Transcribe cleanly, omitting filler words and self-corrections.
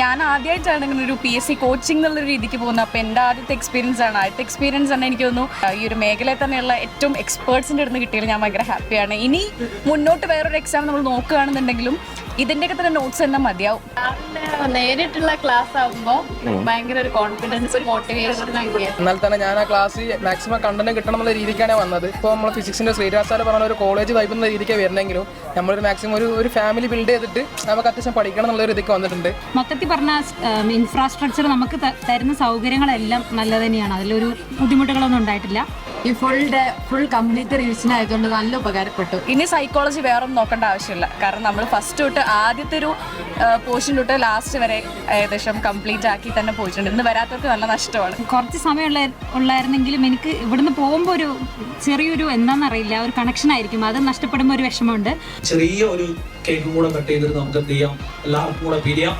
ഞാൻ ആദ്യമായിട്ടാണ് ഇങ്ങനെ ഒരു PSC കോച്ചിങ് എന്നുള്ള രീതിക്ക് പോകുന്നത്. അപ്പോൾ എൻ്റെ ആദ്യത്തെ എക്സ്പീരിയൻസ് ആണ്. എനിക്ക് തോന്നുന്നു ഈ ഒരു മേഖലയിൽ തന്നെയുള്ള ഏറ്റവും എക്സ്പേർട്സിൻ്റെ അടുത്ത് കിട്ടിയാൽ ഞാൻ ഭയങ്കര ഹാപ്പിയാണ്. ഇനി മുന്നോട്ട് വേറൊരു എക്സാം നമ്മൾ നോക്കുകയാണെന്നുണ്ടെങ്കിലും ഇതിൻ്റെയൊക്കെ തന്നെ നോട്ട്സ് തന്നെ മതിയാവും. നേരിട്ടുള്ള ക്ലാസ് ആകുമ്പോൾ ഭയങ്കര ഒരു കോൺഫിഡൻസ്, മോട്ടിവേഷൻ. എന്നാൽ തന്നെ ഞാൻ ആ ക്ലാസ് മാക്സിമം കണ്ടന്റ് കിട്ടണം എന്നുള്ള രീതിക്കാണ് വന്നത്. ഇപ്പോൾ നമ്മൾ ഫിസിക്സിൻ്റെ ശ്രീരാജ് സാർ പറഞ്ഞ ഒരു കോളേജ് വൈബ് എന്ന രീതിക്ക് വരണമെങ്കിലും നമ്മളൊരു മാക്സിമം ഒരു ഫാമിലി ബിൽഡ് ചെയ്തിട്ട് നമുക്ക് അത്യാവശ്യം പഠിക്കണം എന്നുള്ള ഒരു ഇതിക്ക് വന്നിട്ടുണ്ട്. മൊത്തത്തിൽ പറഞ്ഞാൽ ഇൻഫ്രാസ്ട്രക്ചർ നമുക്ക് തരുന്ന സൗകര്യങ്ങളെല്ലാം നല്ല തന്നെയാണ്. അതിലൊരു ബുദ്ധിമുട്ടുകളൊന്നും ഉണ്ടായിട്ടില്ല. ഈ ഫുൾ കംപ്ലീറ്റ് റിവിഷനായതുകൊണ്ട് നല്ല ഉപകാരപ്പെട്ടു. ഇനി സൈക്കോളജി വേറൊന്നും നോക്കേണ്ട ആവശ്യമില്ല. കാരണം നമ്മൾ ഫസ്റ്റ് തൊട്ട് ആദ്യത്തെ ഒരു പോർഷൻ തൊട്ട് ലാസ്റ്റ് വരെ ഏകദേശം കംപ്ലീറ്റ് ആക്കി തന്നെ പോയിട്ടുണ്ട്. ഇന്ന് വരാത്തവർക്ക് നല്ല നഷ്ടമാണ്. കുറച്ച് സമയം ഉള്ളായിരുന്നെങ്കിലും എനിക്ക് ഇവിടുന്ന് പോകുമ്പോൾ ഒരു ചെറിയൊരു എന്താണെന്നറിയില്ല, ഒരു കണക്ഷൻ ആയിരിക്കും. അത് നഷ്ടപ്പെടുമ്പോൾ ഒരു വിഷമമുണ്ട്. ചെറിയ ഒരു കേക്ക് കൂടെ കട്ട് ചെയ്തിട്ട് നമുക്ക് എന്ത് ചെയ്യാം, എല്ലാവർക്കും കൂടെ പിരിയാം.